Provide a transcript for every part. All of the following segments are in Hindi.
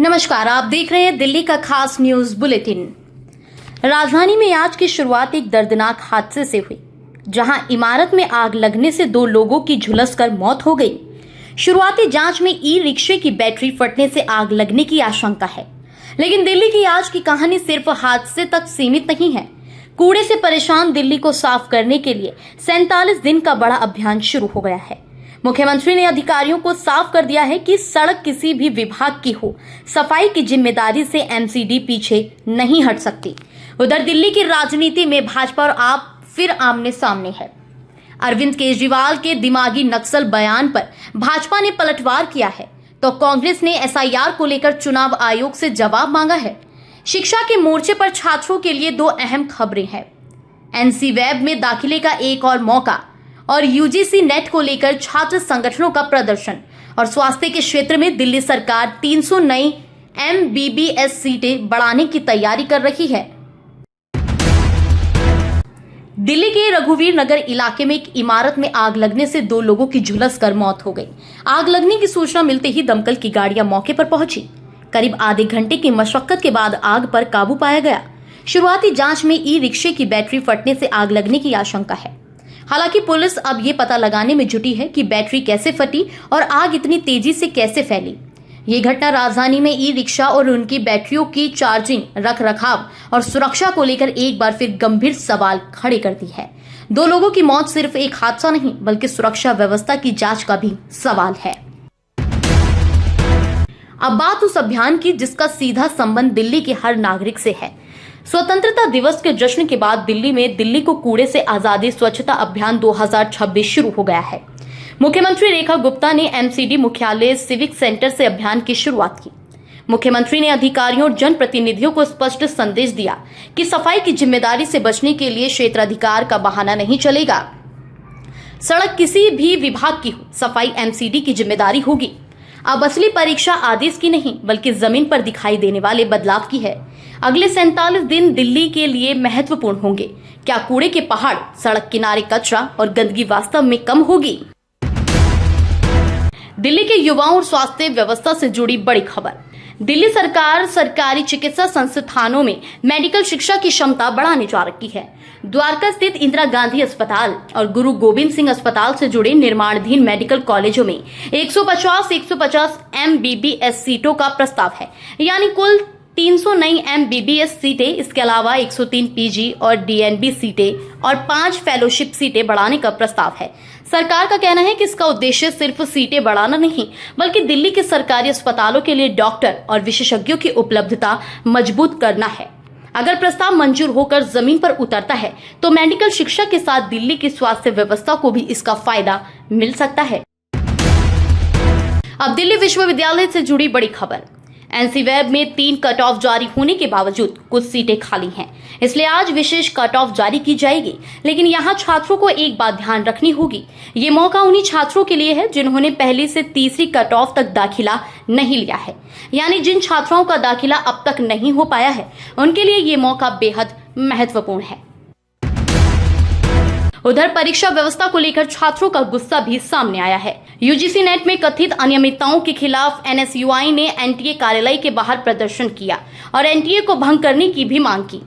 नमस्कार, आप देख रहे हैं दिल्ली का खास न्यूज बुलेटिन। राजधानी में आज की शुरुआत एक दर्दनाक हादसे से हुई, जहां इमारत में आग लगने से 2 लोगों की झुलसकर मौत हो गई। शुरुआती जांच में ई रिक्शे की बैटरी फटने से आग लगने की आशंका है, लेकिन दिल्ली की आज की कहानी सिर्फ हादसे तक सीमित नहीं है। कूड़े से परेशान दिल्ली को साफ करने के लिए 47 दिन का बड़ा अभियान शुरू हो गया है। मुख्यमंत्री ने अधिकारियों को साफ कर दिया है कि सड़क किसी भी विभाग की हो, सफाई की जिम्मेदारी से एमसीडी पीछे नहीं हट सकती। उधर दिल्ली की राजनीति में भाजपा और आप फिर आमने सामने है। अरविंद केजरीवाल के दिमागी नक्सल बयान पर भाजपा ने पलटवार किया है, तो कांग्रेस ने एसआईआर को लेकर चुनाव आयोग से जवाब मांगा है। शिक्षा के मोर्चे पर छात्रों के लिए 2 अहम खबरें हैं। एनसी वेब में दाखिले का एक और मौका और यूजीसी नेट को लेकर छात्र संगठनों का प्रदर्शन। और स्वास्थ्य के क्षेत्र में दिल्ली सरकार 300 नई एमबीबीएस सीटें बढ़ाने की तैयारी कर रही है। दिल्ली के रघुवीर नगर इलाके में एक इमारत में आग लगने से 2 लोगों की झुलसकर मौत हो गई। आग लगने की सूचना मिलते ही दमकल की गाड़ियां मौके पर पहुंची। करीब आधे घंटे की मशक्कत के बाद आग पर काबू पाया गया। शुरुआती जांच में ई रिक्शे की बैटरी फटने से आग लगने की आशंका है। हालांकि पुलिस अब ये पता लगाने में जुटी है कि बैटरी कैसे फटी और आग इतनी तेजी से कैसे फैली। ये घटना राजधानी में ई रिक्शा और उनकी बैटरियों की चार्जिंग, रखरखाव और सुरक्षा को लेकर एक बार फिर गंभीर सवाल खड़े करती है। 2 लोगों की मौत सिर्फ एक हादसा नहीं, बल्कि सुरक्षा व्यवस्था की जांच का भी सवाल है। अब बात उस अभियान की जिसका सीधा संबंध दिल्ली के हर नागरिक से है। स्वतंत्रता दिवस के जश्न के बाद दिल्ली में दिल्ली को कूड़े से आजादी स्वच्छता अभियान 2026 शुरू हो गया है। मुख्यमंत्री रेखा गुप्ता ने एमसीडी मुख्यालय सिविक सेंटर से अभियान की शुरुआत की। मुख्यमंत्री ने अधिकारियों और जनप्रतिनिधियों को स्पष्ट संदेश दिया कि सफाई की जिम्मेदारी से बचने के लिए क्षेत्राधिकार का बहाना नहीं चलेगा। सड़क किसी भी विभाग की हो, सफाई एमसीडी की जिम्मेदारी होगी। अब असली परीक्षा आदेश की नहीं, बल्कि जमीन पर दिखाई देने वाले बदलाव की है। अगले 47 दिन दिल्ली के लिए महत्वपूर्ण होंगे। क्या कूड़े के पहाड़, सड़क किनारे कचरा और गंदगी वास्तव में कम होगी? दिल्ली के युवाओं और स्वास्थ्य व्यवस्था से जुड़ी बड़ी खबर। दिल्ली सरकार सरकारी चिकित्सा संस्थानों में मेडिकल शिक्षा की क्षमता बढ़ाने जा रही है। द्वारका स्थित इंदिरा गांधी अस्पताल और गुरु गोविंद सिंह अस्पताल से जुड़े निर्माणाधीन मेडिकल कॉलेजों में 150 एमबीबीएस सीटों का प्रस्ताव है, यानी कुल 300 नई एमबीबीएस सीटें। इसके अलावा 103 पीजी और डीएनबी सीटें और 5 फेलोशिप सीटें बढ़ाने का प्रस्ताव है। सरकार का कहना है कि इसका उद्देश्य सिर्फ सीटें बढ़ाना नहीं, बल्कि दिल्ली के सरकारी अस्पतालों के लिए डॉक्टर और विशेषज्ञों की उपलब्धता मजबूत करना है। अगर प्रस्ताव मंजूर होकर जमीन पर उतरता है तो मेडिकल शिक्षा के साथ दिल्ली की स्वास्थ्य व्यवस्था को भी इसका फायदा मिल सकता है। अब दिल्ली विश्वविद्यालय से जुड़ी बड़ी खबर। एनसी वेब में 3 कट ऑफ जारी होने के बावजूद कुछ सीटें खाली हैं, इसलिए आज विशेष कट ऑफ जारी की जाएगी। लेकिन यहाँ छात्रों को एक बात ध्यान रखनी होगी, ये मौका उन्हीं छात्रों के लिए है जिन्होंने पहली से तीसरी कट ऑफ तक दाखिला नहीं लिया है, यानी जिन छात्राओं का दाखिला अब तक नहीं हो पाया है, उनके लिए ये मौका बेहद महत्वपूर्ण है। उधर परीक्षा व्यवस्था को लेकर छात्रों का गुस्सा भी सामने आया है। यूजीसी नेट में कथित अनियमितताओं के खिलाफ एनएसयूआई ने एनटीए कार्यालय के बाहर प्रदर्शन किया और एनटीए को भंग करने की भी मांग की।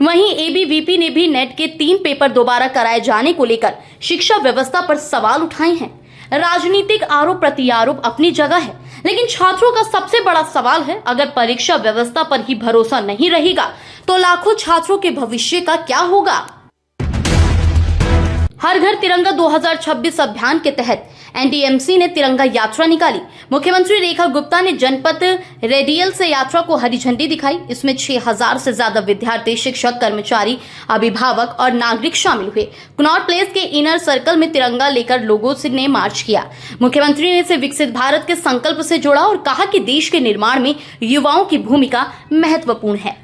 वहीं एबीवीपी ने भी नेट के 3 पेपर दोबारा कराए जाने को लेकर शिक्षा व्यवस्था पर सवाल उठाए हैं। राजनीतिक आरोप प्रत्यारोप अपनी जगह है, लेकिन छात्रों का सबसे बड़ा सवाल है, अगर परीक्षा व्यवस्था पर ही भरोसा नहीं रहेगा तो लाखों छात्रों के भविष्य का क्या होगा? हर घर तिरंगा 2026 अभियान के तहत एनडीएमसी ने तिरंगा यात्रा निकाली। मुख्यमंत्री रेखा गुप्ता ने जनपद रेडियल से यात्रा को हरी झंडी दिखाई। इसमें 6000 से ज्यादा विद्यार्थी, शिक्षक, कर्मचारी, अभिभावक और नागरिक शामिल हुए। कनॉट प्लेस के इनर सर्कल में तिरंगा लेकर लोगों ने मार्च किया। मुख्यमंत्री ने इसे विकसित भारत के संकल्प से जोड़ा और कहा कि देश के निर्माण में युवाओं की भूमिका महत्वपूर्ण है।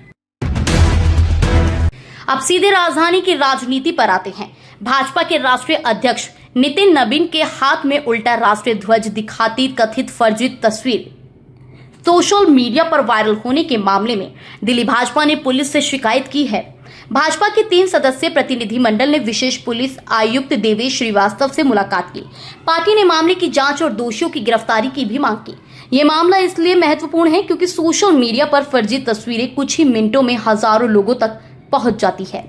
अब सीधे राजधानी की राजनीति पर आते हैं। भाजपा के राष्ट्रीय अध्यक्ष नितिन नबीन के हाथ में उल्टा राष्ट्रीय ध्वज दिखाती कथित फर्जी तस्वीर सोशल मीडिया पर वायरल होने के मामले में दिल्ली भाजपा ने पुलिस से शिकायत की है। भाजपा के 3 सदस्यीय प्रतिनिधिमंडल ने विशेष पुलिस आयुक्त देवेश श्रीवास्तव से मुलाकात की। पार्टी ने मामले की जांच और दोषियों की गिरफ्तारी की भी मांग की। ये मामला इसलिए महत्वपूर्ण है क्योंकि सोशल मीडिया पर फर्जी तस्वीरें कुछ ही मिनटों में हजारों लोगों तक पहुंच जाती है।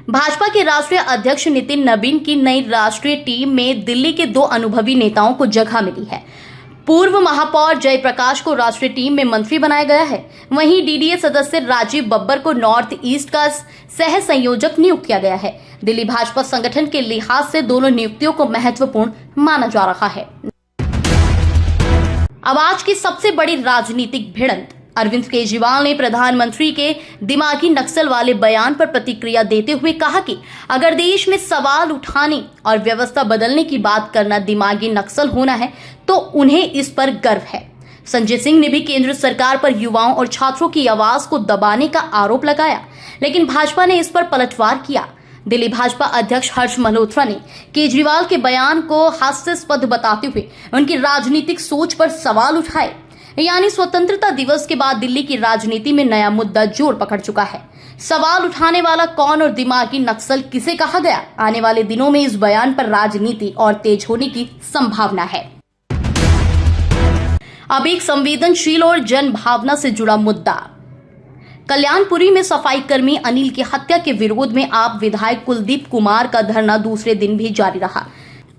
भाजपा के राष्ट्रीय अध्यक्ष नितिन नबीन की नई राष्ट्रीय टीम में दिल्ली के 2 अनुभवी नेताओं को जगह मिली है। पूर्व महापौर जयप्रकाश को राष्ट्रीय टीम में मंत्री बनाया गया है। वहीं डीडीए सदस्य राजीव बब्बर को नॉर्थ ईस्ट का सह संयोजक नियुक्त किया गया है। दिल्ली भाजपा संगठन के लिहाज से दोनों नियुक्तियों को महत्वपूर्ण माना जा रहा है। अब आज की सबसे बड़ी राजनीतिक भिड़ंत। अरविंद केजरीवाल ने प्रधानमंत्री के दिमागी नक्सल वाले बयान पर प्रतिक्रिया देते हुए कहा कि अगर देश में सवाल उठाने और व्यवस्था बदलने की बात करना दिमागी नक्सल होना है तो उन्हें इस पर गर्व है। संजय सिंह ने भी केंद्र सरकार पर युवाओं और छात्रों की आवाज को दबाने का आरोप लगाया, लेकिन भाजपा ने इस पर पलटवार किया। दिल्ली भाजपा अध्यक्ष हर्ष मल्होत्रा ने केजरीवाल के बयान को हास्यास्पद बताते हुए उनकी राजनीतिक सोच पर सवाल उठाए। यानी स्वतंत्रता दिवस के बाद दिल्ली की राजनीति में नया मुद्दा जोर पकड़ चुका है। सवाल उठाने वाला कौन और दिमागी नक्सल किसे कहा गया? आने वाले दिनों में इस बयान पर राजनीति और तेज होने की संभावना है। अब एक संवेदनशील और जन भावना से जुड़ा मुद्दा। कल्याणपुरी में सफाई कर्मी अनिल की हत्या के विरोध में आप विधायक कुलदीप कुमार का धरना दूसरे दिन भी जारी रहा।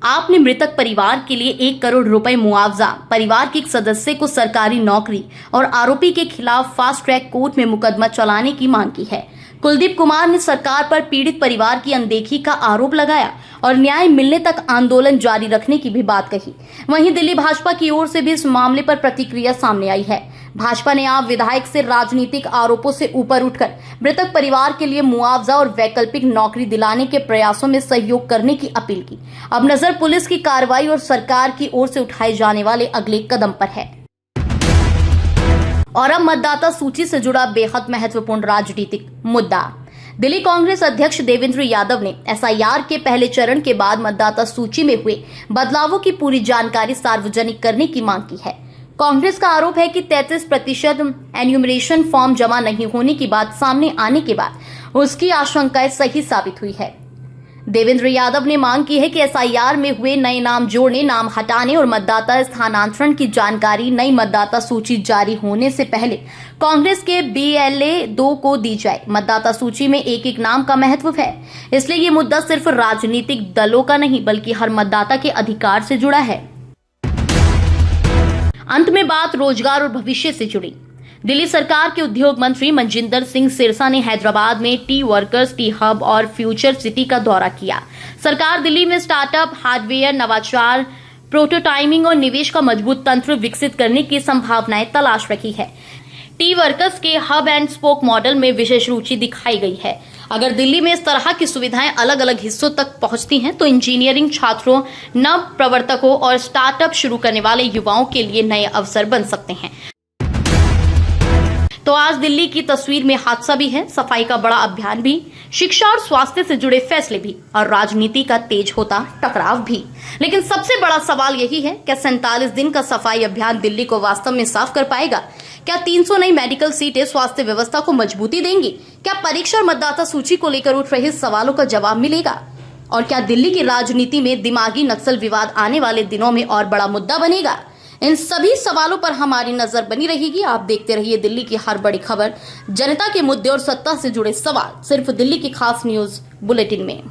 आपने मृतक परिवार के लिए 1 करोड़ रुपए मुआवजा, परिवार के एक सदस्य को सरकारी नौकरी और आरोपी के खिलाफ फास्ट ट्रैक कोर्ट में मुकदमा चलाने की मांग की है। कुलदीप कुमार ने सरकार पर पीड़ित परिवार की अनदेखी का आरोप लगाया और न्याय मिलने तक आंदोलन जारी रखने की भी बात कही। वहीं दिल्ली भाजपा की ओर से भी इस मामले पर प्रतिक्रिया सामने आई है। भाजपा ने आप विधायक से राजनीतिक आरोपों से ऊपर उठकर मृतक परिवार के लिए मुआवजा और वैकल्पिक नौकरी दिलाने के प्रयासों में सहयोग करने की अपील की। अब नजर पुलिस की कार्रवाई और सरकार की ओर से उठाए जाने वाले अगले कदम पर है। और अब मतदाता सूची से जुड़ा बेहद महत्वपूर्ण राजनीतिक मुद्दा। दिल्ली कांग्रेस अध्यक्ष देवेंद्र यादव ने एसआईआर के पहले चरण के बाद मतदाता सूची में हुए बदलावों की पूरी जानकारी सार्वजनिक करने की मांग की है। कांग्रेस का आरोप है कि 33% एन्यूमरेशन फॉर्म जमा नहीं होने की बात सामने आने के बाद उसकी आशंकाएं सही साबित हुई है। देवेंद्र यादव ने मांग की है कि एसआईआर में हुए नए नाम जोड़ने, नाम हटाने और मतदाता स्थानांतरण की जानकारी नई मतदाता सूची जारी होने से पहले कांग्रेस के BLA 2 को दी जाए। मतदाता सूची में एक एक नाम का महत्व है, इसलिए ये मुद्दा सिर्फ राजनीतिक दलों का नहीं बल्कि हर मतदाता के अधिकार से जुड़ा है। अंत में बात रोजगार और भविष्य से जुड़ी। दिल्ली सरकार के उद्योग मंत्री मनजिंदर सिंह सिरसा ने हैदराबाद में टी वर्कर्स, टी हब और फ्यूचर सिटी का दौरा किया। सरकार दिल्ली में स्टार्टअप, हार्डवेयर, नवाचार, प्रोटोटाइपिंग और निवेश का मजबूत तंत्र विकसित करने की संभावनाएं तलाश रही है। टी वर्कर्स के हब एंड स्पोक मॉडल में विशेष रुचि दिखाई गई है। अगर दिल्ली में इस तरह की सुविधाएं अलग अलग हिस्सों तक पहुंचती हैं तो इंजीनियरिंग छात्रों, नव प्रवर्तकों और स्टार्टअप शुरू करने वाले युवाओं के लिए नए अवसर बन सकते हैं। तो आज दिल्ली की तस्वीर में हादसा भी है, सफाई का बड़ा अभियान भी, शिक्षा और स्वास्थ्य से जुड़े फैसले भी और राजनीति का तेज होता टकराव भी। लेकिन सबसे बड़ा सवाल यही है, क्या 47 दिन का सफाई अभियान दिल्ली को वास्तव में साफ कर पाएगा? क्या 300 नई मेडिकल सीटें स्वास्थ्य व्यवस्था को मजबूती देंगी? क्या परीक्षा और मतदाता सूची को लेकर उठ रहे सवालों का जवाब मिलेगा? और क्या दिल्ली की राजनीति में दिमागी नक्सल विवाद आने वाले दिनों में और बड़ा मुद्दा बनेगा? इन सभी सवालों पर हमारी नजर बनी रहेगी। आप देखते रहिए दिल्ली की हर बड़ी खबर, जनता के मुद्दे और सत्ता से जुड़े सवाल, सिर्फ दिल्ली की खास न्यूज बुलेटिन में।